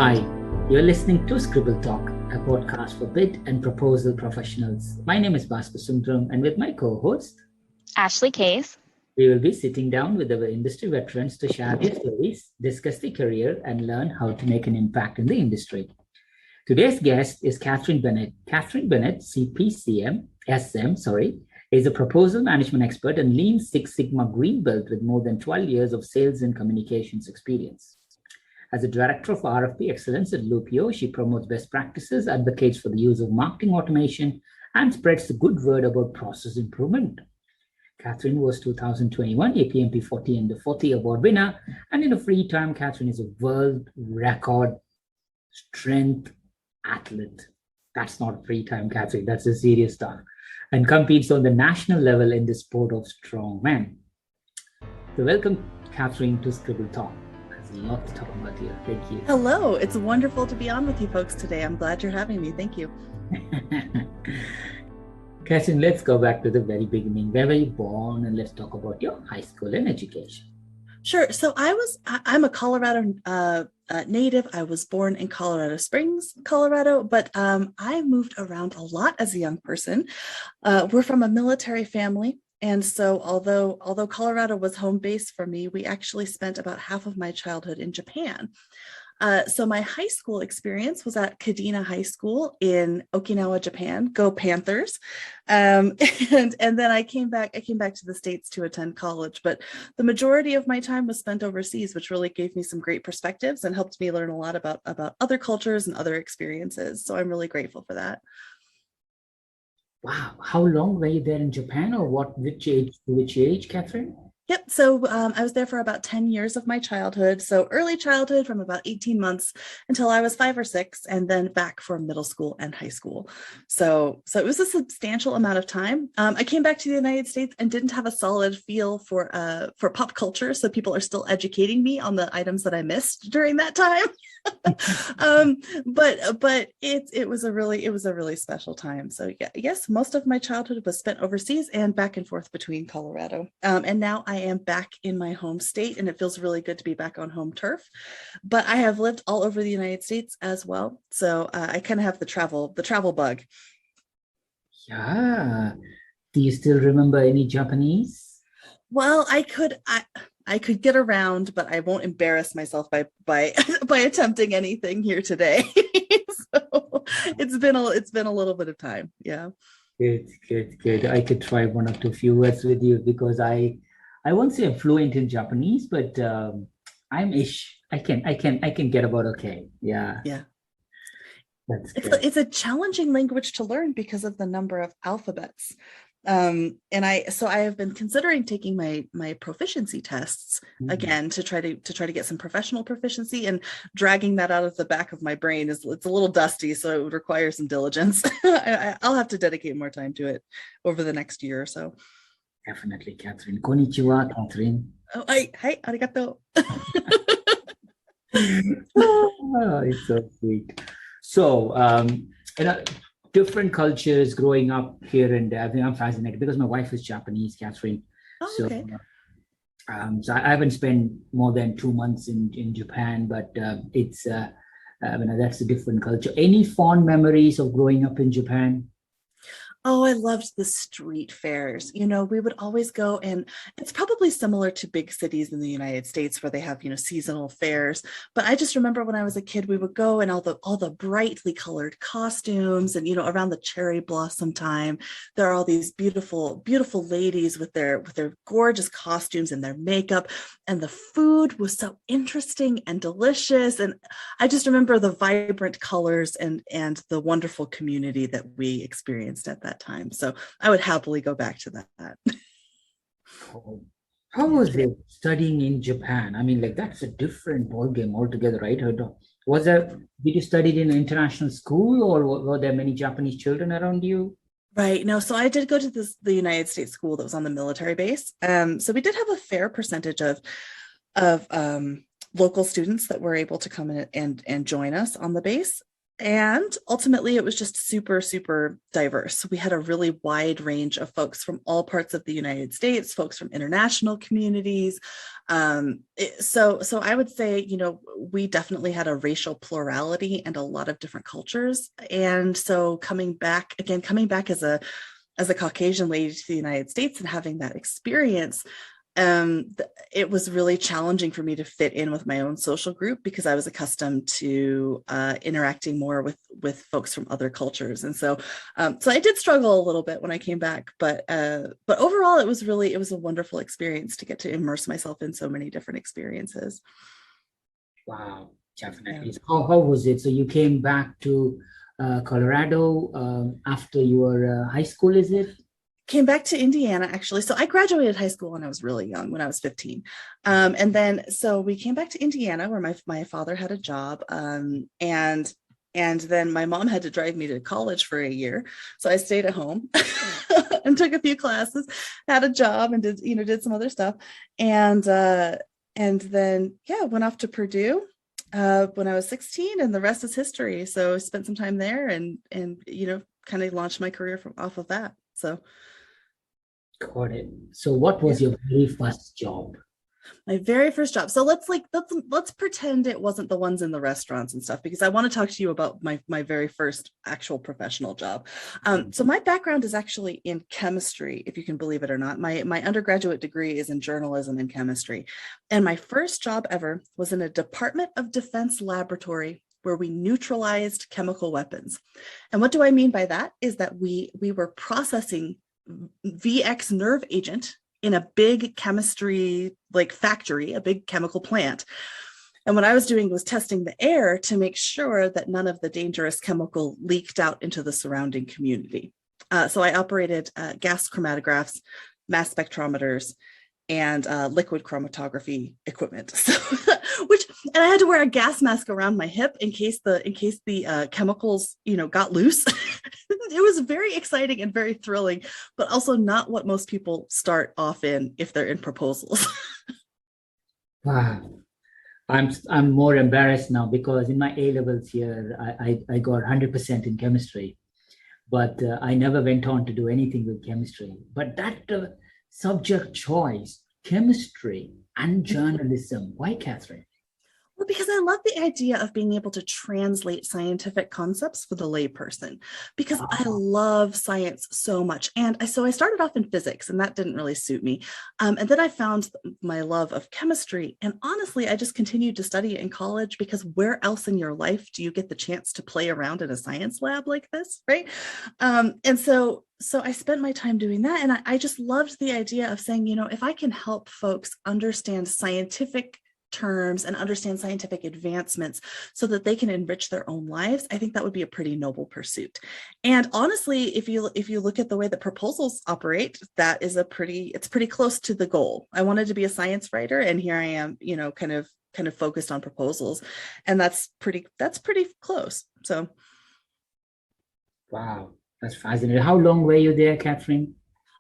Hi, you're listening to Scribble Talk, a podcast for bid and proposal professionals. My name is Bhaskar Sundram, and with my co-host, Ashley Case. we will be sitting down with our industry veterans to share their stories, discuss their career, and learn how to make an impact in the industry. Today's guest is Kathryn Bennett. Kathryn Bennett, CPSM, is a proposal management expert and Lean Six Sigma Green Belt with more than 12 years of sales and communications experience. As a Director of RFP Excellence at Loopio, she promotes best practices, advocates for the use of marketing automation, and spreads the good word about process improvement. Kathryn was 2021 APMP 40 and the 40 award winner, and in her free time, Kathryn is a world record strength athlete. That's not free time, Kathryn. That's the serious stuff. And competes on the national level in the sport of strongman. So welcome, Kathryn, to Scribble Talk. There's a lot to talk about here. Thank you. Hello. It's wonderful to be on with you folks today. I'm glad you're having me. Thank you. Kathryn, let's go back to the very beginning. Where were you born? And let's talk about your high school and education. Sure. So I'm a Colorado native. I was born in Colorado Springs, Colorado, but I moved around a lot as a young person. We're from a military family. And so although Colorado was home base for me, we actually spent about half of my childhood in Japan. So my high school experience was at Kadena High School in Okinawa, Japan. Go Panthers! And then I came back to the States to attend college. But the majority of my time was spent overseas, which really gave me some great perspectives and helped me learn a lot about other cultures and other experiences. So I'm really grateful for that. Wow. How long were you there in Japan, or which age, Kathryn? Yep. So I was there for about 10 years of my childhood. So early childhood from about 18 months until I was 5 or 6, and then back for middle school and high school. So it was a substantial amount of time. I came back to the United States and didn't have a solid feel for pop culture. So people are still educating me on the items that I missed during that time. But it was a really special time. So yes, most of my childhood was spent overseas and back and forth between Colorado. And now I am back in my home state, and it feels really good to be back on home turf. But I have lived all over the United States as well. So I kind of have the travel bug. Yeah. Do you still remember any Japanese? Well, I could get around, but I won't embarrass myself by attempting anything here today. So it's been a little bit of time. Yeah. Good. I could try one or two few words with you because I won't say I'm fluent in Japanese, but I'm ish. I can get about okay. Yeah. Yeah. That's good. It's a challenging language to learn because of the number of alphabets. And I have been considering taking my proficiency tests again to try to get some professional proficiency, and dragging that out of the back of my brain it's a little dusty, so it would require some diligence. I'll have to dedicate more time to it over the next year or so. Definitely, Kathryn. Konnichiwa, Kathryn. Oh, hi, arigato. Oh, it's so sweet. So, different cultures growing up here and there. I think I'm fascinated because my wife is Japanese, Kathryn. Oh, okay. So I haven't spent more than 2 months in Japan, but it's that's a different culture. Any fond memories of growing up in Japan? Oh, I loved the street fairs. We would always go, and it's probably similar to big cities in the United States where they have, seasonal fairs. But I just remember when I was a kid, we would go, and all the brightly colored costumes, and, around the cherry blossom time, there are all these beautiful, beautiful ladies with their gorgeous costumes and their makeup. And the food was so interesting and delicious. And I just remember the vibrant colors and the wonderful community that we experienced at that time. So I would happily go back to that. How was it studying in Japan? I mean, that's a different ballgame altogether, right? Did you study in an international school, or were there many Japanese children around you? Right. No, so I did go to the United States school that was on the military base. So we did have a fair percentage of local students that were able to come in and join us on the base. And ultimately, it was just super, super diverse. We had a really wide range of folks from all parts of the United States, folks from international communities. So I would say, we definitely had a racial plurality and a lot of different cultures. And so coming back as a Caucasian lady to the United States and having that experience, it was really challenging for me to fit in with my own social group because I was accustomed to interacting more with folks from other cultures, and so I did struggle a little bit when I came back. But overall, it was a wonderful experience to get to immerse myself in so many different experiences. Wow, definitely. Yeah. So how was it? So you came back to Colorado after your high school, is it? Came back to Indiana, actually. So I graduated high school when I was really young, when I was 15. And then, so we came back to Indiana where my father had a job. And then my mom had to drive me to college for a year. So I stayed at home and took a few classes, had a job, and did some other stuff. And then, went off to Purdue when I was 16, and the rest is history. So I spent some time there and kind of launched my career off of that. So. Got it. So what was your very first job? My very first job. So let's pretend it wasn't the ones in the restaurants and stuff, because I want to talk to you about my very first actual professional job. So my background is actually in chemistry, if you can believe it or not. My undergraduate degree is in journalism and chemistry. And my first job ever was in a Department of Defense laboratory where we neutralized chemical weapons. And what do I mean by that is that we were processing VX nerve agent in a big chemistry factory, a big chemical plant. And what I was doing was testing the air to make sure that none of the dangerous chemical leaked out into the surrounding community. So I operated gas chromatographs, mass spectrometers, and liquid chromatography equipment. And I had to wear a gas mask around my hip in case the chemicals, got loose. It was very exciting and very thrilling, but also not what most people start off in if they're in proposals. Wow. I'm more embarrassed now because in my A levels here, I got 100% in chemistry, but I never went on to do anything with chemistry. But that subject choice, chemistry and journalism, why, Kathryn? Well, because I love the idea of being able to translate scientific concepts for the layperson, because I love science so much. And so I started off in physics, and that didn't really suit me. And then I found my love of chemistry. And honestly, I just continued to study it in college, because where else in your life do you get the chance to play around in a science lab like this, right? And so I spent my time doing that. And I just loved the idea of saying, if I can help folks understand scientific terms and understand scientific advancements so that they can enrich their own lives, I think that would be a pretty noble pursuit. And honestly, if you look at the way that proposals operate, that is it's pretty close to the goal. I wanted to be a science writer, and here I am, kind of focused on proposals, and that's pretty close. So, Wow, that's fascinating. How long were you there, Kathryn?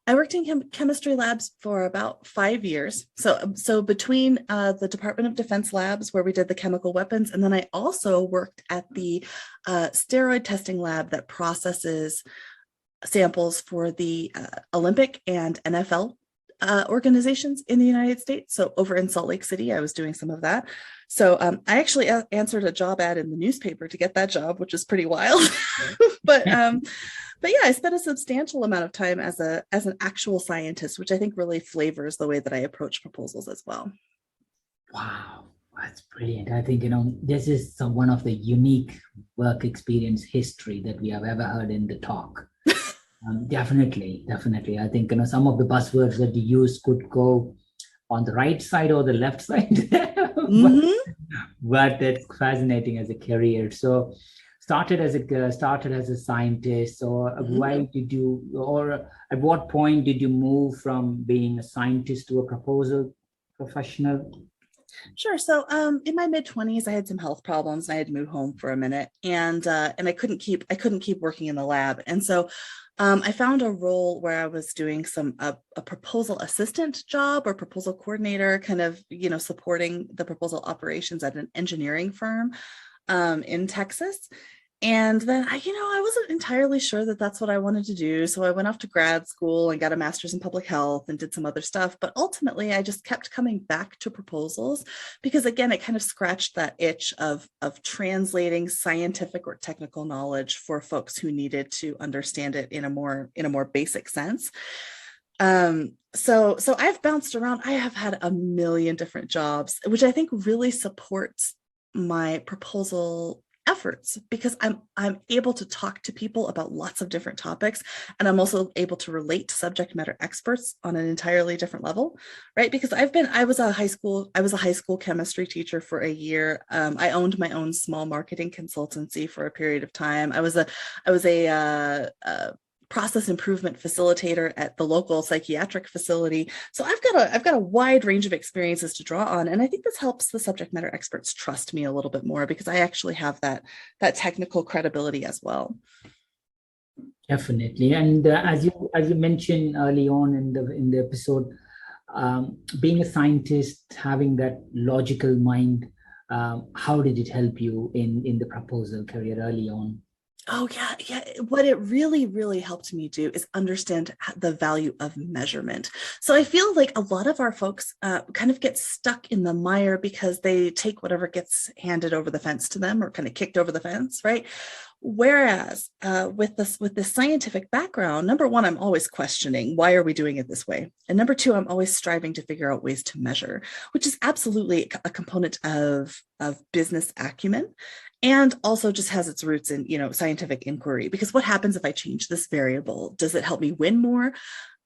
I worked in chemistry labs for about 5 years. So between the Department of Defense labs where we did the chemical weapons, and then I also worked at the steroid testing lab that processes samples for the Olympic and NFL organizations in the United States. So over in Salt Lake City, I was doing some of that. So I actually answered a job ad in the newspaper to get that job, which is pretty wild. But yeah, I spent a substantial amount of time as an actual scientist, which I think really flavors the way that I approach proposals as well. Wow, that's brilliant. I think, this is one of the unique work experience history that we have ever heard in the talk. Definitely. I think, some of the buzzwords that you use could go on the right side or the left side, but it's fascinating as a career. So started as a scientist, or why did you, or at what point did you move from being a scientist to a proposal professional? Sure. So in my mid-20s, I had some health problems. I had to move home for a minute, and I couldn't keep working in the lab. And so I found a role where I was doing a proposal assistant job or proposal coordinator, kind of, supporting the proposal operations at an engineering firm in Texas. And then I wasn't entirely sure that that's what I wanted to do. So I went off to grad school and got a master's in public health and did some other stuff. But ultimately, I just kept coming back to proposals because, again, it kind of scratched that itch of translating scientific or technical knowledge for folks who needed to understand it in a more basic sense. So I've bounced around. I have had a million different jobs, which I think really supports my proposal efforts because I'm able to talk to people about lots of different topics, and I'm also able to relate to subject matter experts on an entirely different level, right? Because I was a high school chemistry teacher for a year. I owned my own small marketing consultancy for a period of time. I was a process improvement facilitator at the local psychiatric facility. So I've got a wide range of experiences to draw on. And I think this helps the subject matter experts trust me a little bit more because I actually have that technical credibility as well. Definitely. And as you mentioned early on in the episode, being a scientist, having that logical mind, how did it help you in the proposal career early on? Oh, yeah. What it really, really helped me do is understand the value of measurement. So I feel like a lot of our folks kind of get stuck in the mire because they take whatever gets handed over the fence to them or kind of kicked over the fence, right? Whereas with this scientific background, number one, I'm always questioning, why are we doing it this way? And number two, I'm always striving to figure out ways to measure, which is absolutely a component of business acumen. And also just has its roots in, scientific inquiry, because what happens if I change this variable? Does it help me win more?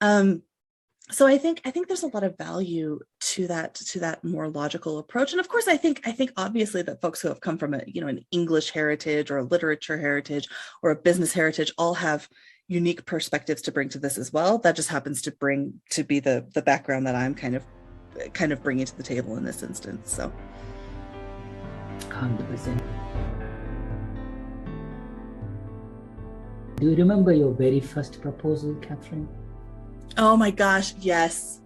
So I think there's a lot of value to that more logical approach. And of course, I think obviously that folks who have come from an English heritage or a literature heritage or a business heritage all have unique perspectives to bring to this as well. That just happens to be the background that I'm kind of bringing to the table in this instance. So 100%. Do you remember your very first proposal, Kathryn? Oh my gosh, yes.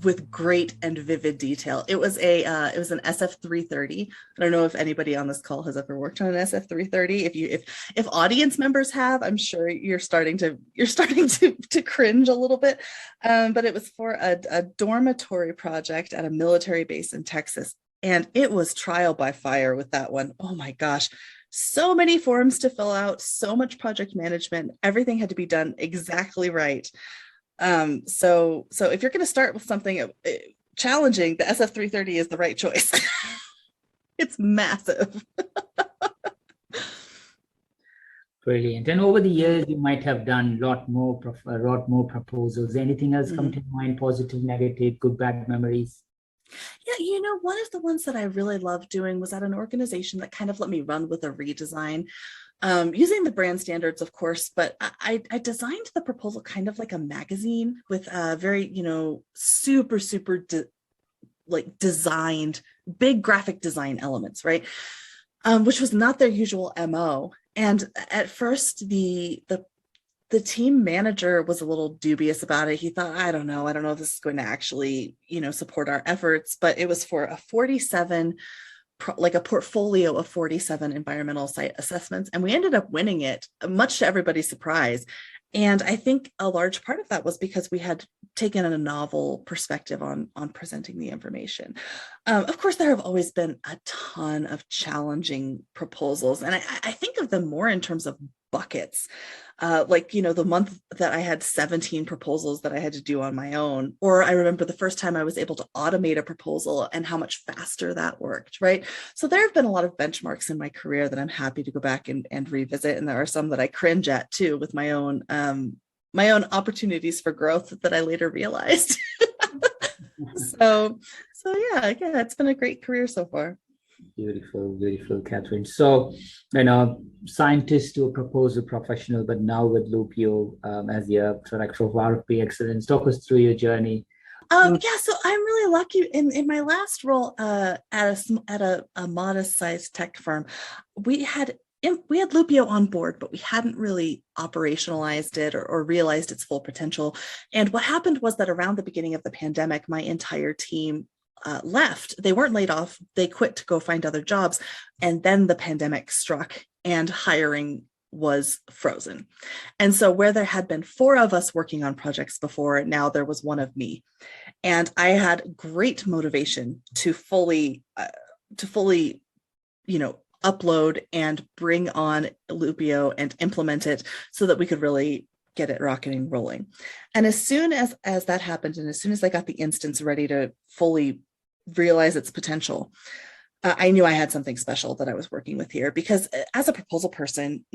With great and vivid detail. It was an SF330. I don't know if anybody on this call has ever worked on an SF330. If audience members have, I'm sure you're starting to cringe a little bit. But it was for a dormitory project at a military base in Texas. And it was trial by fire with that one. Oh my gosh. So many forms to fill out, so much project management, everything had to be done exactly right. So if you're going to start with something challenging, the SF330 is the right choice. It's massive. Brilliant. And over the years, you might have done a lot more proposals. Anything else come to mind? Positive, negative, good, bad memories? Yeah, one of the ones that I really loved doing was at an organization that kind of let me run with a redesign. Using the brand standards, of course, but I designed the proposal kind of like a magazine with very, super designed big graphic design elements, right? Which was not their usual MO. And at first, the team manager was a little dubious about it. He thought, I don't know if this is going to actually, support our efforts, but it was for a portfolio of 47 environmental site assessments. And we ended up winning it, much to everybody's surprise. And I think a large part of that was because we had taken a novel perspective on presenting the information. Of course, there have always been a ton of challenging proposals. And I think of them more in terms of buckets. The month that I had 17 proposals that I had to do on my own, or I remember the first time I was able to automate a proposal and how much faster that worked, right? So there have been a lot of benchmarks in my career that I'm happy to go back and revisit. And there are some that I cringe at too, with my own opportunities for growth that I later realized. So yeah, it's been a great career so far. Beautiful, Kathryn. So, scientist to a proposal professional, but now with Loopio as the Director of RFP Excellence. Talk us through your journey. So I'm really lucky in my last role at a modest sized tech firm. We had Loopio on board, but we hadn't really operationalized it or realized its full potential. And what happened was that around the beginning of the pandemic, my entire team left, they weren't laid off. They quit to go find other jobs. And then the pandemic struck and hiring was frozen. And so where there had been 4 of us working on projects before, now there was 1 of me. And I had great motivation to fully, upload and bring on Loopio and implement it so that we could really get it rocking and rolling. And as soon as that happened, and as soon as I got the instance ready to fully realize its potential, I knew I had something special that I was working with here, because as a proposal person,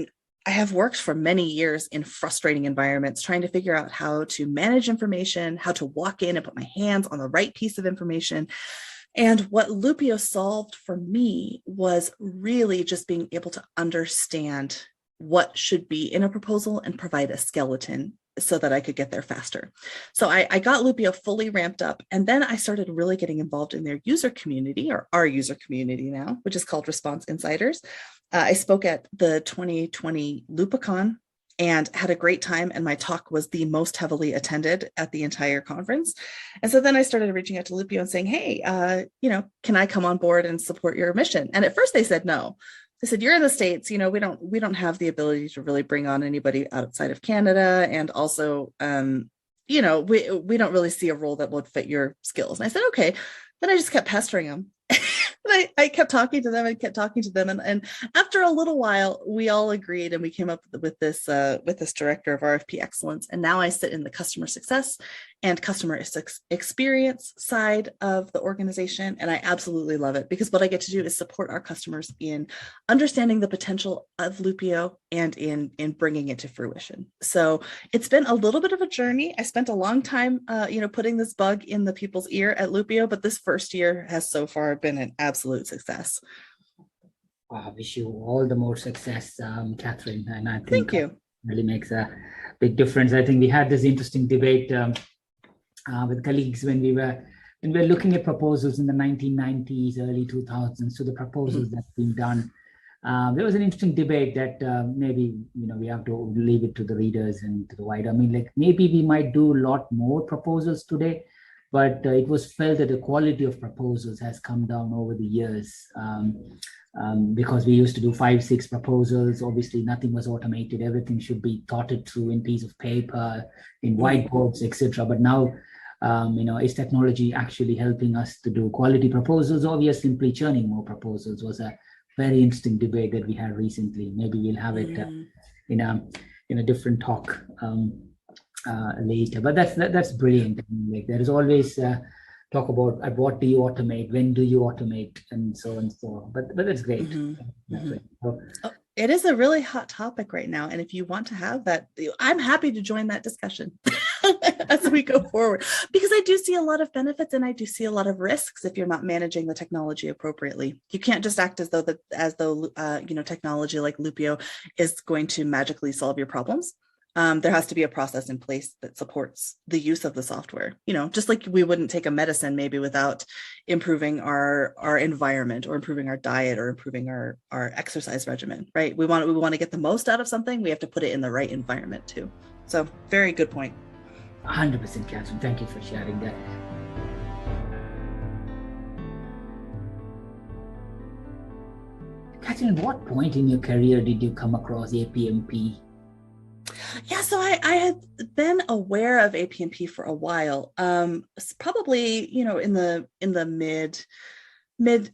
I have worked for many years in frustrating environments, trying to figure out how to manage information, how to walk in and put my hands on the right piece of information. And what Loopio solved for me was really just being able to understand what should be in a proposal and provide a skeleton so that I could get there faster. So I got Loopio fully ramped up, and then I started really getting involved in their user community, or our user community now, which is called Response Insiders. I spoke at the 2020 Loopicon and had a great time, and my talk was the most heavily attended at the entire conference. And so then I started reaching out to Loopio and saying, hey, can I come on board and support your mission? And at first they said no. They said, you're in the States, we don't have the ability to really bring on anybody outside of Canada. And also, we don't really see a role that would fit your skills. And I said, okay. Then I just kept pestering them. And I kept talking to them and kept talking to them. And after a little while, we all agreed, and we came up with this Director of RFP Excellence. And now I sit in the customer success and customer experience side of the organization. And I absolutely love it, because what I get to do is support our customers in understanding the potential of Loopio and in bringing it to fruition. So it's been a little bit of a journey. I spent a long time, putting this bug in the people's ear at Loopio, but this first year has so far been an absolute success. I wish you all the more success, Kathryn. And I think Thank you. Really makes a big difference. I think we had this interesting debate with colleagues when we were looking at proposals in the 1990s, early 2000s, so the proposals that have been done. There was an interesting debate that maybe we have to leave it to the readers and to the wider. I mean, like, maybe we might do a lot more proposals today, but it was felt that the quality of proposals has come down over the years, because we used to do 5-6 proposals. Obviously, nothing was automated. Everything should be thought it through in piece of paper, in whiteboards, etc. But now, is technology actually helping us to do quality proposals, or we are simply churning more proposals? Was a very interesting debate that we had recently. Maybe we'll have it in a different talk later. But that's brilliant. I mean, like, there is always talk about what do you automate, when do you automate, and so on. But that's great. That's great. So, it is a really hot topic right now, and if you want to have that, I'm happy to join that discussion as we go forward, because I do see a lot of benefits and I do see a lot of risks if you're not managing the technology appropriately. You can't just act as though technology like Loopio is going to magically solve your problems. There has to be a process in place that supports the use of the software. Just like we wouldn't take a medicine maybe without improving our environment, or improving our diet, or improving our exercise regimen, right? We want to get the most out of something. We have to put it in the right environment too. So very good point. 100%, Kathryn. Thank you for sharing that. Kathryn, at what point in your career did you come across APMP? Yeah, so I had been aware of APMP for a while, probably, in the mid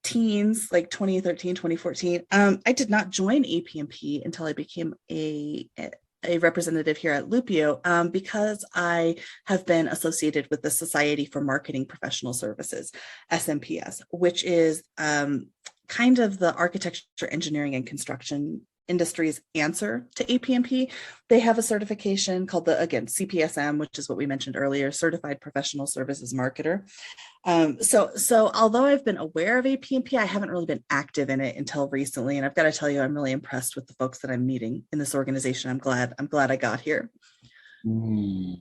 teens, like 2013, 2014. I did not join APMP until I became a representative here at Loopio, because I have been associated with the Society for Marketing Professional Services, SMPS, which is kind of the architecture, engineering, and construction industry's answer to APMP. They have a certification called CPSM, which is what we mentioned earlier, Certified Professional Services Marketer. So although I've been aware of APMP, I haven't really been active in it until recently. And I've got to tell you, I'm really impressed with the folks that I'm meeting in this organization. I'm glad I got here. Totally.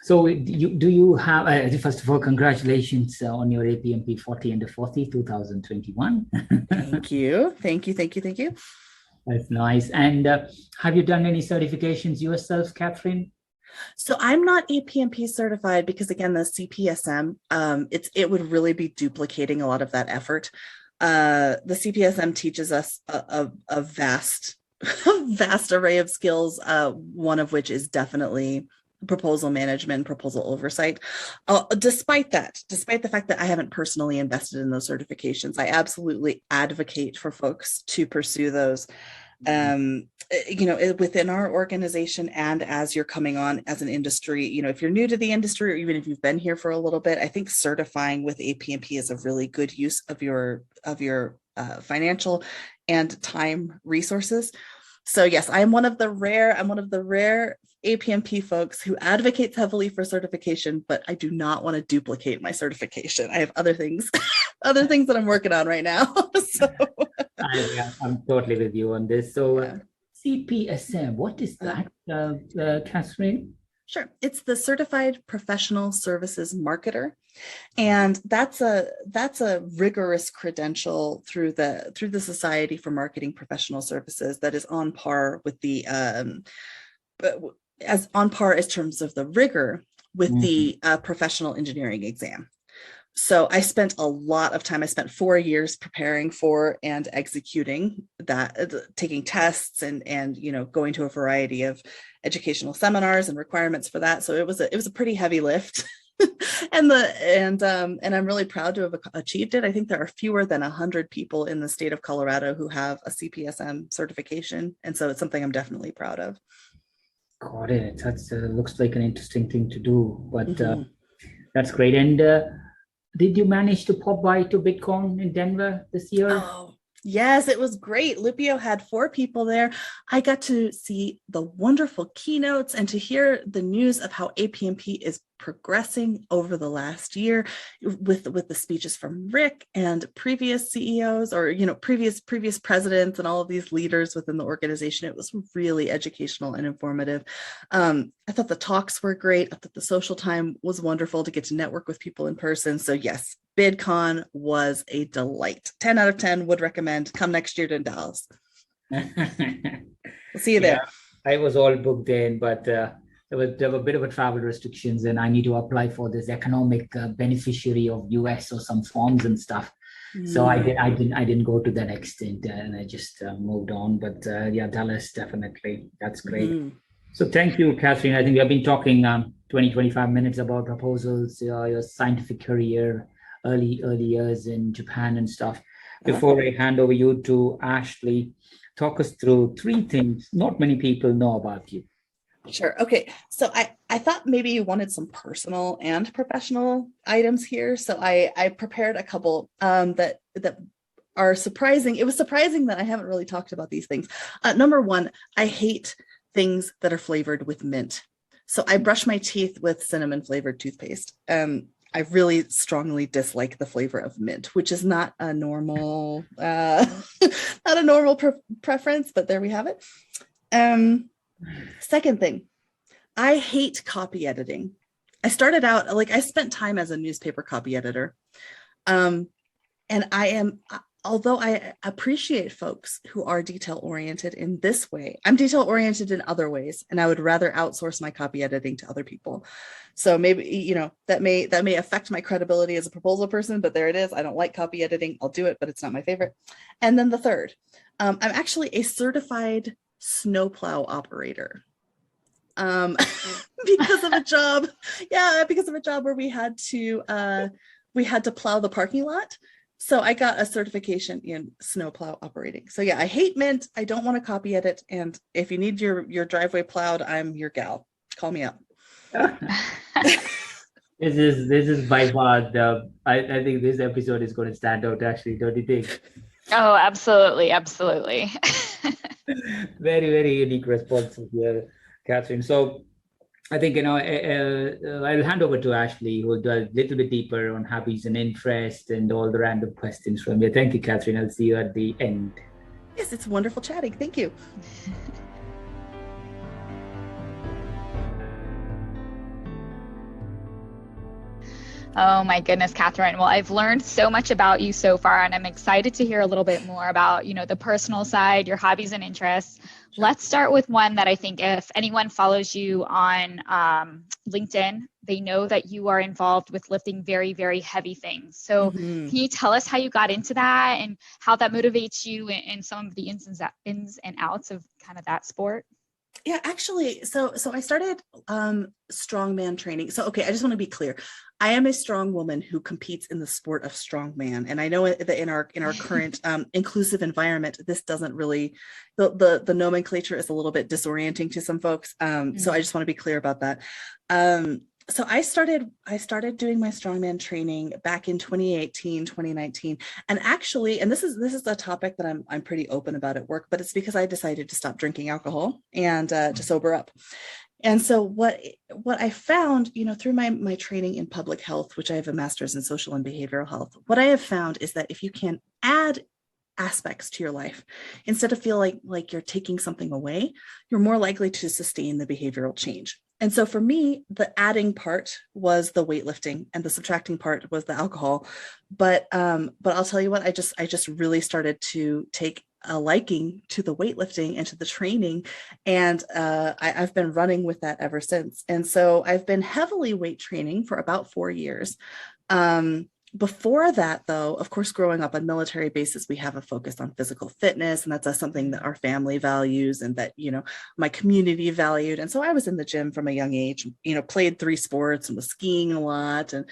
So do you have, first of all, congratulations on your APMP 40 under 40 2021. Thank you. That's nice. And have you done any certifications yourself, Kathryn? So I'm not APMP certified because, again, the CPSM, it would really be duplicating a lot of that effort. The CPSM teaches us a vast vast array of skills, one of which is definitely proposal management, proposal oversight. Despite the fact that I haven't personally invested in those certifications, I absolutely advocate for folks to pursue those. Within our organization, and as you're coming on as an industry, if you're new to the industry, or even if you've been here for a little bit, I think certifying with APMP is a really good use of your financial and time resources. So yes, I'm one of the rare APMP folks who advocates heavily for certification, but I do not want to duplicate my certification. I have other things, other things that I'm working on right now. So I'm totally with you on this. So CPSM, what is that, Kathryn? Sure. It's the Certified Professional Services Marketer. And that's a rigorous credential through the Society for Marketing Professional Services that is on par with the as terms of the rigor with the professional engineering exam. So I spent a lot of time. I spent 4 years preparing for and executing that, taking tests and going to a variety of educational seminars and requirements for that. So it was a pretty heavy lift. and I'm really proud to have achieved it. I think there are fewer than 100 people in the state of Colorado who have a CPSM certification. And so it's something I'm definitely proud of. Got it. That looks like an interesting thing to do, but that's great. And did you manage to pop by to BitCon in Denver this year? Oh, yes, it was great. Loopio had 4 people there. I got to see the wonderful keynotes and to hear the news of how APMP is progressing over the last year with the speeches from Rick and previous CEOs or previous presidents and all of these leaders within the organization. It was really educational and informative. I thought the talks were great. I thought the social time was wonderful to get to network with people in person. So yes, BidCon was a delight. 10 out of 10 would recommend. Come next year to Dallas. We'll see you there. I was all booked in, but there were a bit of a travel restrictions, and I need to apply for this economic beneficiary of US or some forms and stuff. So I didn't go to that extent, and I just moved on. But Dallas definitely, that's great. So thank you, Kathryn. I think we have been talking 20-25 minutes about proposals, your scientific career, early years in Japan and stuff. Before I hand over you to Ashley, talk us through 3 things not many people know about you. Sure. Okay. So I thought maybe you wanted some personal and professional items here. So I prepared a couple that are surprising. It was surprising that I haven't really talked about these things. Number 1, I hate things that are flavored with mint. So I brush my teeth with cinnamon flavored toothpaste. I really strongly dislike the flavor of mint, which is not a normal, preference, but there we have it. Second thing, I hate copy editing. I started out, I spent time as a newspaper copy editor. And although I appreciate folks who are detail-oriented in this way, I'm detail-oriented in other ways, and I would rather outsource my copy editing to other people. So maybe, that may affect my credibility as a proposal person, but there it is. I don't like copy editing. I'll do it, but it's not my favorite. And then the third, I'm actually a certified snowplow operator. Because of a job where we had to plow the parking lot. So I got a certification in snowplow operating. So yeah, I hate mint. I don't want to copy edit. And if you need your driveway plowed, I'm your gal. Call me up. This is by far I think this episode is going to stand out, actually, don't you think? Oh, absolutely. Very, very unique response here, Kathryn. So I think, I'll hand over to Ashley, who will do a little bit deeper on hobbies and interest and all the random questions from you. Thank you, Kathryn. I'll see you at the end. Yes, it's wonderful chatting. Thank you. Oh my goodness, Kathryn. Well, I've learned so much about you so far, and I'm excited to hear a little bit more about, the personal side, your hobbies and interests. Let's start with one that I think if anyone follows you on LinkedIn, they know that you are involved with lifting very, very heavy things. So Mhm. can you tell us how you got into that and how that motivates you in some of the ins and outs of kind of that sport? Yeah, actually, so I started strongman training. So okay, I just want to be clear. I am a strong woman who competes in the sport of strongman, and I know that in our current inclusive environment, this doesn't really the nomenclature is a little bit disorienting to some folks. So I just want to be clear about that. So I started doing my strongman training back in 2018, 2019. And actually, and this is a topic that I'm pretty open about at work, but it's because I decided to stop drinking alcohol and to sober up. And so what I found, through my training in public health, which I have a master's in social and behavioral health, what I have found is that if you can add aspects to your life, instead of feel like you're taking something away, you're more likely to sustain the behavioral change. And so for me, the adding part was the weightlifting and the subtracting part was the alcohol. But I'll tell you what, I just really started to take a liking to the weightlifting and to the training. And I've been running with that ever since. And so I've been heavily weight training for about 4 years. Before that, though, of course, growing up on military bases, we have a focus on physical fitness, and that's something that our family values and that, my community valued. And so I was in the gym from a young age, played 3 sports and was skiing a lot. And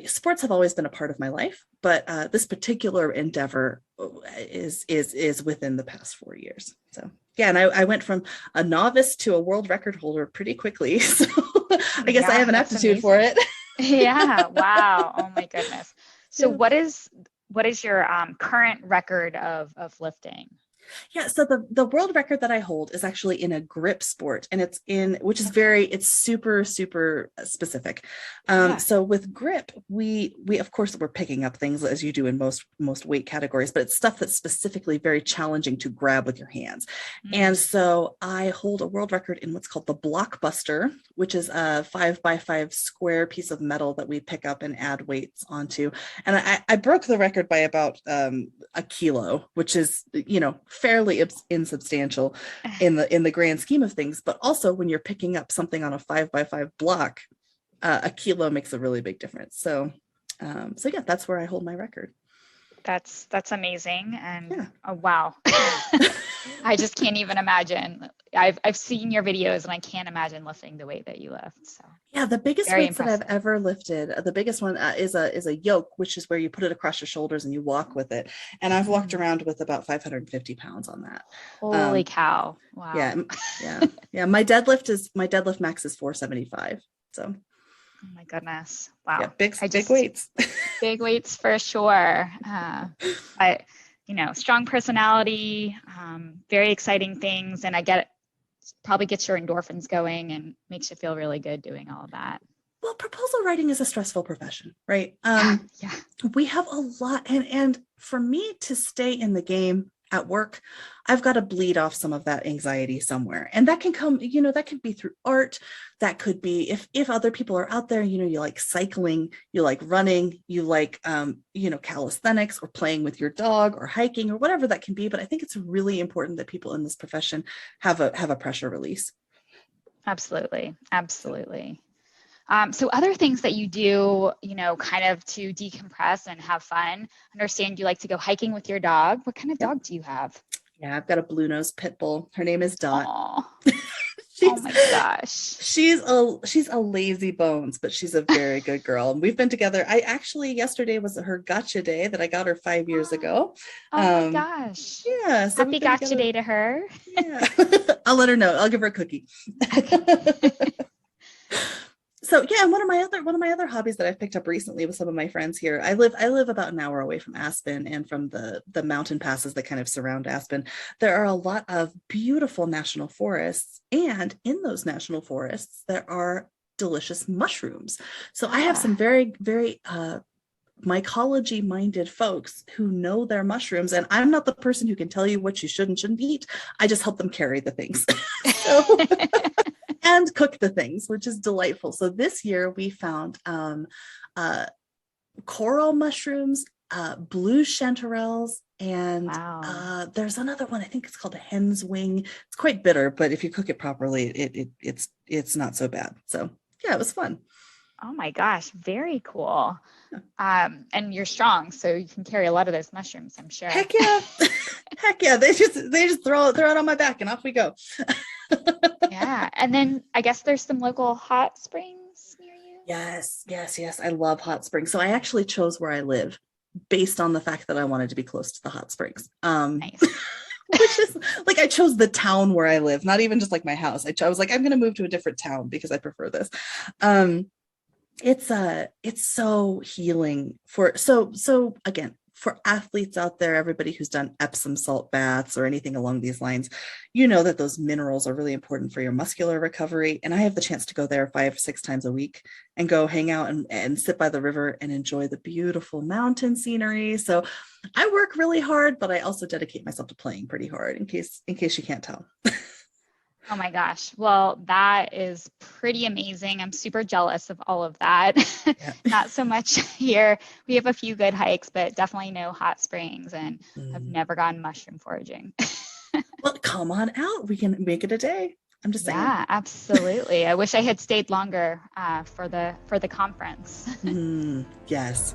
sports have always been a part of my life, but this particular endeavor is within the past 4 years. So yeah, and I went from a novice to a world record holder pretty quickly. So I guess I have an aptitude for it. Yeah. Wow. Oh my goodness. So what is your current record of lifting? Yeah, so the world record that I hold is actually in a grip sport, and it's super, super specific. So with grip, we of course we're picking up things as you do in most weight categories, but it's stuff that's specifically very challenging to grab with your hands. And so I hold a world record in what's called the blockbuster, which is a 5x5 square piece of metal that we pick up and add weights onto. And I broke the record by about a kilo, which is, fairly insubstantial in the grand scheme of things. But also when you're picking up something on a 5x5 block, a kilo makes a really big difference. So yeah, that's where I hold my record. That's amazing. And yeah. Oh, wow. I just can't even imagine. I've seen your videos and I can't imagine lifting the weight that you lift. So yeah, the biggest weights impressive. that I've ever lifted, the biggest one is a yoke, which is where you put it across your shoulders and you walk with it. And I've walked around with about 550 pounds on that. Holy cow. Wow. Yeah. My deadlift max is 475. So oh my goodness. Wow. Yeah, big weights. Big weights for sure. Strong personality, very exciting things. And I get it, probably gets your endorphins going and makes you feel really good doing all of that. Well, proposal writing is a stressful profession, right? Yeah. We have a lot. And for me to stay in the game at work, I've got to bleed off some of that anxiety somewhere. And that can come, that could be through art. That could be if other people are out there, you like cycling, you like running, you like, calisthenics or playing with your dog or hiking or whatever that can be. But I think it's really important that people in this profession have a pressure release. Absolutely. So other things that you do, kind of to decompress and have fun. Understand you like to go hiking with your dog. What kind of dog do you have? Yeah, I've got a blue nose pit bull. Her name is Dot. Oh my gosh. She's a lazy bones, but she's a very good girl. And we've been together. Yesterday was her gotcha day that I got her 5 years ago. Oh my gosh. Yeah. So happy gotcha day to her. Yeah. I'll let her know. I'll give her a cookie. Okay. So yeah, and one of my other hobbies that I've picked up recently with some of my friends here. I live about an hour away from Aspen, and from the mountain passes that kind of surround Aspen, there are a lot of beautiful national forests, and in those national forests there are delicious mushrooms. So I have some very, very mycology minded folks who know their mushrooms, and I'm not the person who can tell you what you should and shouldn't eat. I just help them carry the things. And cook the things, which is delightful. So this year we found coral mushrooms, blue chanterelles, and Wow. there's another one. I think it's called a hen's wing. It's quite bitter, but if you cook it properly, it's not so bad. So yeah, it was fun. Oh my gosh, very cool. Yeah. And you're strong, so you can carry a lot of those mushrooms, I'm sure. Heck yeah. Heck yeah. They just throw it on my back and off we go. Yeah. And then I guess there's some local hot springs near you. Yes. I love hot springs. So I actually chose where I live based on the fact that I wanted to be close to the hot springs. Nice. Which is like, I chose the town where I live, not even just like my house. I was like, I'm going to move to a different town because I prefer this. It's so healing so again, for athletes out there, everybody who's done Epsom salt baths or anything along these lines, you know that those minerals are really important for your muscular recovery. And I have the chance to go there 5-6 times a week and go hang out and sit by the river and enjoy the beautiful mountain scenery. So I work really hard, but I also dedicate myself to playing pretty hard in case you can't tell. Oh my gosh. Well, that is pretty amazing. I'm super jealous of all of that. Yeah. Not so much here. We have a few good hikes, but definitely no hot springs, and I've never gone mushroom foraging. Well, come on out. We can make it a day. I'm just saying. Yeah, absolutely. I wish I had stayed longer for the conference. Yes.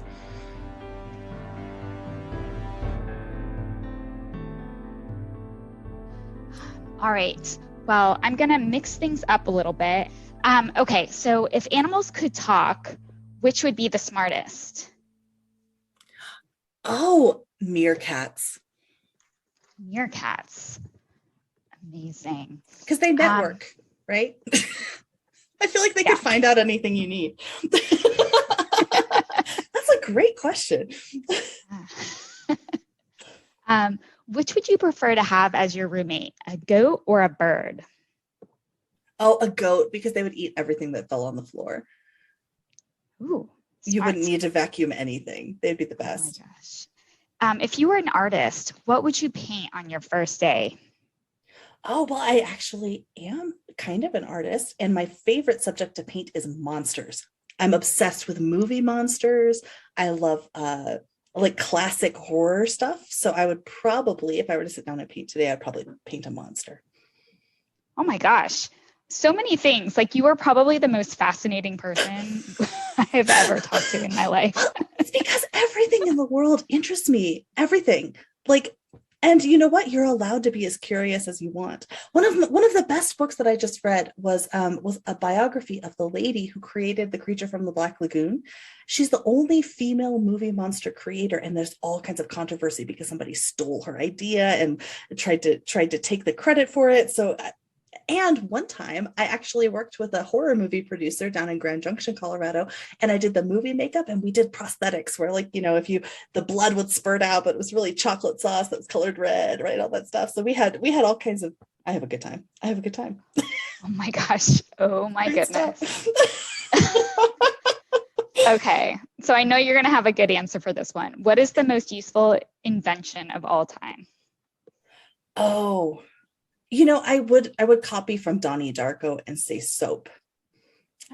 All right. Well, I'm going to mix things up a little bit. Okay, so if animals could talk, which would be the smartest? Oh, meerkats. Meerkats. Amazing. Because they network, right? I feel like they could find out anything you need. That's a great question. Which would you prefer to have as your roommate, a goat or a bird? Oh, a goat, because they would eat everything that fell on the floor. Ooh, you wouldn't need to vacuum anything. They'd be the best. Oh my gosh. If you were an artist, what would you paint on your first day? Oh, well, I actually am kind of an artist, and my favorite subject to paint is monsters. I'm obsessed with movie monsters. I love like classic horror stuff. So I would probably, if I were to sit down and paint today, I'd probably paint a monster. Oh my gosh. So many things. Like, you are probably the most fascinating person I have ever talked to in my life. It's because everything in the world interests me. Everything. Like, and you know what? You're allowed to be as curious as you want. One of the best books that I just read was a biography of the lady who created The Creature from the Black Lagoon. She's the only female movie monster creator, and there's all kinds of controversy because somebody stole her idea and tried to take the credit for it. So, and one time I actually worked with a horror movie producer down in Grand Junction, Colorado, and I did the movie makeup, and we did prosthetics where, like, you know, the blood would spurt out, but it was really chocolate sauce that was colored red, right? All that stuff. So we had all kinds of, I have a good time. Oh my gosh. Oh my goodness. Okay. So I know you're going to have a good answer for this one. What is the most useful invention of all time? Oh, you know, I would copy from Donnie Darko and say soap.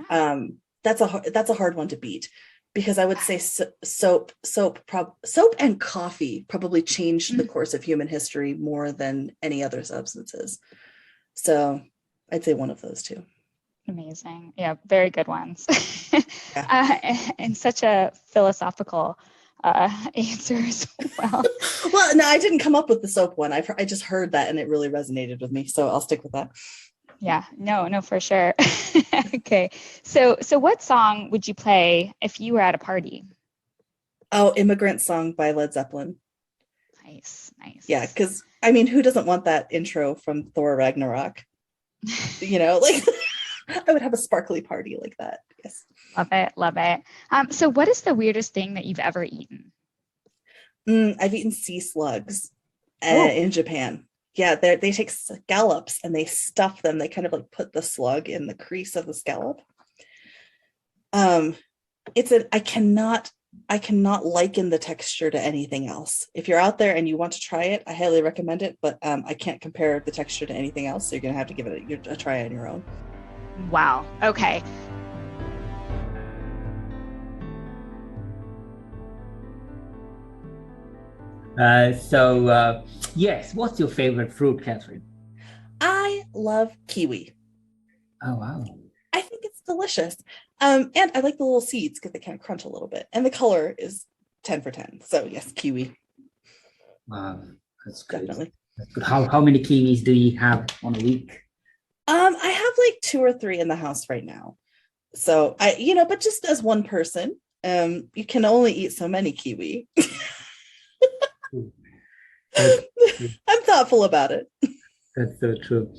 That's a hard one to beat, because I would say soap and coffee probably changed the course of human history more than any other substances. So I'd say one of those two. Amazing. Yeah, very good ones. Yeah. And such a philosophical answer as well. Well, no, I didn't come up with the soap one. I just heard that and it really resonated with me. So I'll stick with that. Yeah, no, for sure. Okay. So what song would you play if you were at a party? Oh, Immigrant Song by Led Zeppelin. Nice. Yeah, because I mean, who doesn't want that intro from Thor Ragnarok? You know, like I would have a sparkly party like that. Yes. Love it. So what is the weirdest thing that you've ever eaten? I've eaten sea slugs in Japan. Yeah, they take scallops and they stuff them. They kind of like put the slug in the crease of the scallop. I cannot liken the texture to anything else. If you're out there and you want to try it, I highly recommend it, but I can't compare the texture to anything else. So you're going to have to give it a try on your own. Wow. Okay. Yes, what's your favorite fruit, Kathryn? I love kiwi. Oh, wow. I think it's delicious. And I like the little seeds because they kind of crunch a little bit. And the color is 10 for 10. So yes, kiwi. Wow, that's good. Definitely. That's good. How many kiwis do you have on a week? I have like 2 or 3 in the house right now. So but just as one person, you can only eat so many kiwi. I'm thoughtful about it. That's so true.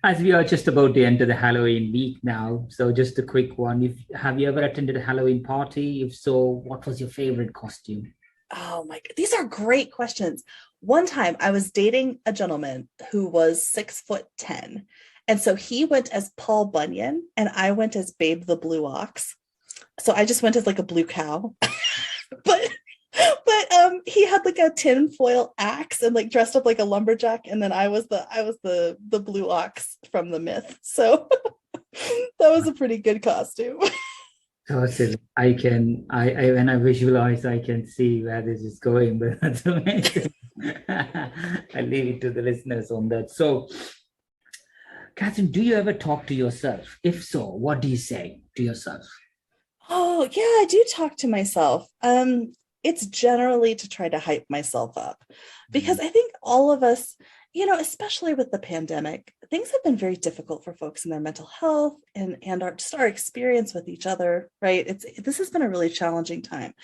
As we are just about to enter the Halloween week now, so just a quick one. Have you ever attended a Halloween party? If so, what was your favorite costume? Oh my God, these are great questions. One time I was dating a gentleman who was 6'10". And so he went as Paul Bunyan and I went as Babe the Blue Ox. So I just went as like a blue cow. but he had like a tin foil axe and like dressed up like a lumberjack, and then I was the blue ox from the myth. So that was a pretty good costume. Awesome. I when I visualize, I can see where this is going, but that's amazing. I leave it to the listeners on that. So, Kathryn, do you ever talk to yourself? If so, what do you say to yourself? Oh yeah, I do talk to myself. It's generally to try to hype myself up, because I think all of us, especially with the pandemic, things have been very difficult for folks in their mental health and our experience with each other, right? This has been a really challenging time.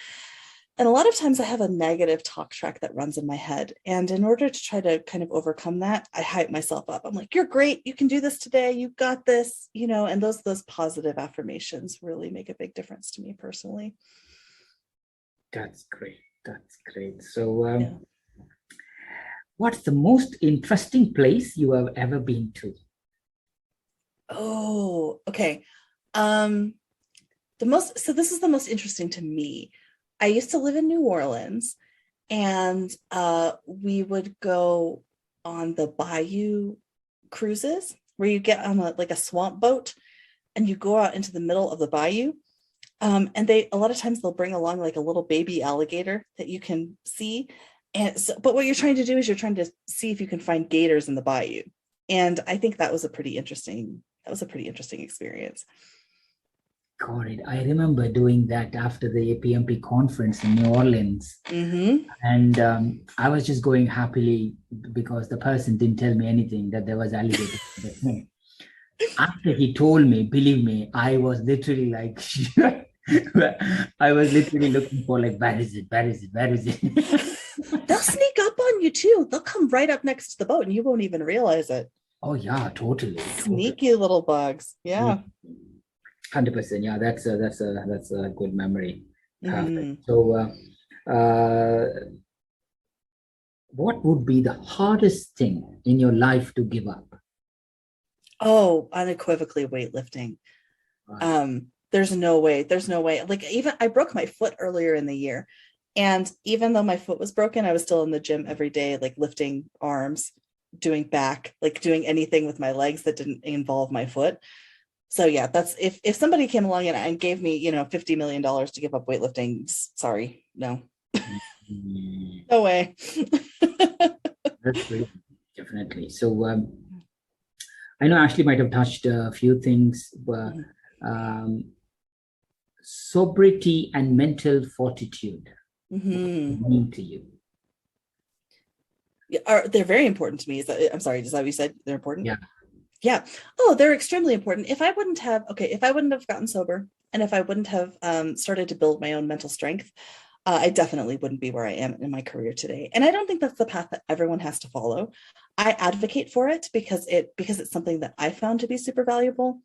And a lot of times I have a negative talk track that runs in my head. And in order to try to kind of overcome that, I hype myself up. I'm like, you're great. You can do this today. You got this, and those positive affirmations really make a big difference to me personally. That's great. That's great. So, what's the most interesting place you have ever been to? Oh, okay. This is the most interesting to me. I used to live in New Orleans, and we would go on the bayou cruises where you get on a swamp boat and you go out into the middle of the bayou. And a lot of times they'll bring along like a little baby alligator that you can see. But what you're trying to do is you're trying to see if you can find gators in the bayou. And I think that was a pretty interesting experience. Got it. I remember doing that after the APMP conference in New Orleans. Mm-hmm. And I was just going happily because the person didn't tell me anything that there was alligator. After he told me, believe me, I was literally like, I was literally looking for like, where is it? Where is it? Where is it? They'll sneak up on you too. They'll come right up next to the boat and you won't even realize it. Oh yeah, totally. Sneaky little bugs. Yeah. 100%. Yeah, that's a good memory. Mm-hmm. So, what would be the hardest thing in your life to give up? Oh, unequivocally weightlifting. Right. There's no way. Like, even I broke my foot earlier in the year. And even though my foot was broken, I was still in the gym every day, like lifting arms, doing back, like doing anything with my legs that didn't involve my foot. So yeah, that's if somebody came along and gave me, $50 million to give up weightlifting, sorry, no. No way. That's great. Definitely. So I know Ashley might have touched a few things, but sobriety and mental fortitude. Mm-hmm. Mean to you? They're very important to me. I'm sorry, is that what you said? They're important? Yeah. Oh, they're extremely important. If I wouldn't have gotten sober, and if I wouldn't have started to build my own mental strength, I definitely wouldn't be where I am in my career today. And I don't think that's the path that everyone has to follow. I advocate for it because it's something that I found to be super valuable.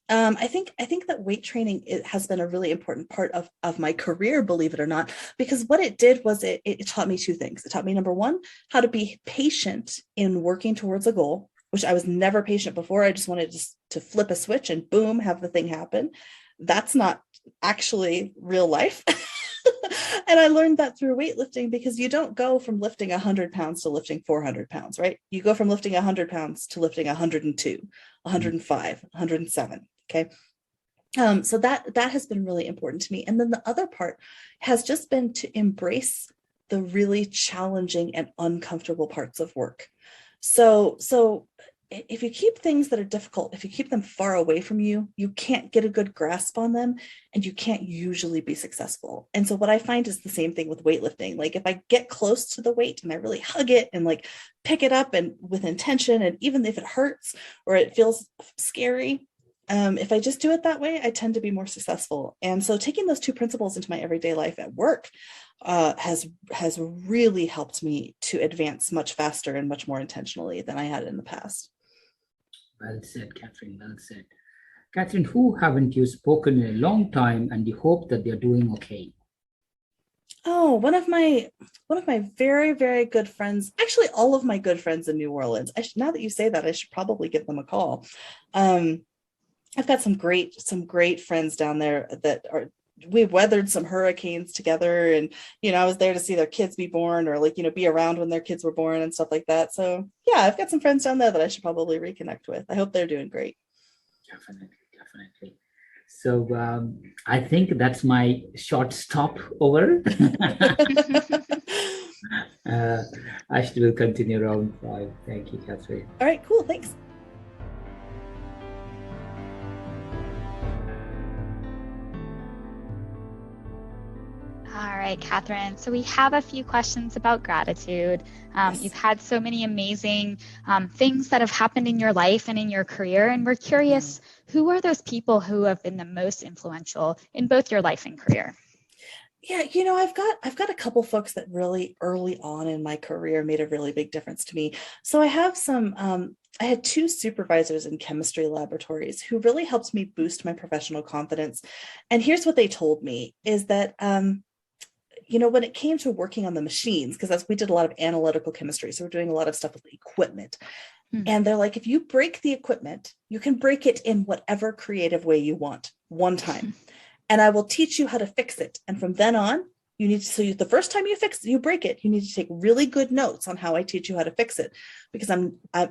I think that weight training has been a really important part of my career, believe it or not, because what it did was it taught me 2 things. It taught me, number one, how to be patient in working towards a goal, which I was never patient before. I just wanted to flip a switch and boom, have the thing happen. That's not actually real life. And I learned that through weightlifting, because you don't go from lifting 100 pounds to lifting 400 pounds, right? You go from lifting 100 pounds to lifting 102, 105, 107. Okay. So that has been really important to me. And then the other part has just been to embrace the really challenging and uncomfortable parts of work. So if you keep things that are difficult, if you keep them far away from you, you can't get a good grasp on them and you can't usually be successful. And so what I find is the same thing with weightlifting. Like if I get close to the weight and I really hug it and like pick it up and with intention, and even if it hurts or it feels scary, if I just do it that way, I tend to be more successful. And so taking those two principles into my everyday life at work has really helped me to advance much faster and much more intentionally than I had in the past. Well said, Kathryn. Well said. Kathryn, who haven't you spoken in a long time and you hope that they're doing okay? Oh, one of my very, very good friends, actually all of my good friends in New Orleans. Now that you say that, I should probably give them a call. I've got some great friends down there we've weathered some hurricanes together, and I was there to see their kids be born, or be around when their kids were born and stuff like that. So yeah, I've got some friends down there that I should probably reconnect with. I hope they're doing great. Definitely. So I think that's my short stop over. I will continue round 5. Thank you, Kathryn. All right, cool. Thanks. All right, Kathryn. So we have a few questions about gratitude. Yes. You've had so many amazing things that have happened in your life and in your career, and we're curious, who are those people who have been the most influential in both your life and career? Yeah, I've got a couple folks that really early on in my career made a really big difference to me. So I have I had 2 supervisors in chemistry laboratories who really helped me boost my professional confidence. And here's what they told me is that, when it came to working on the machines, because we did a lot of analytical chemistry, so we're doing a lot of stuff with equipment. And they're like, if you break the equipment, you can break it in whatever creative way you want one time. And I will teach you how to fix it. And from then on, the first time you break it, you need to take really good notes on how I teach you how to fix it, because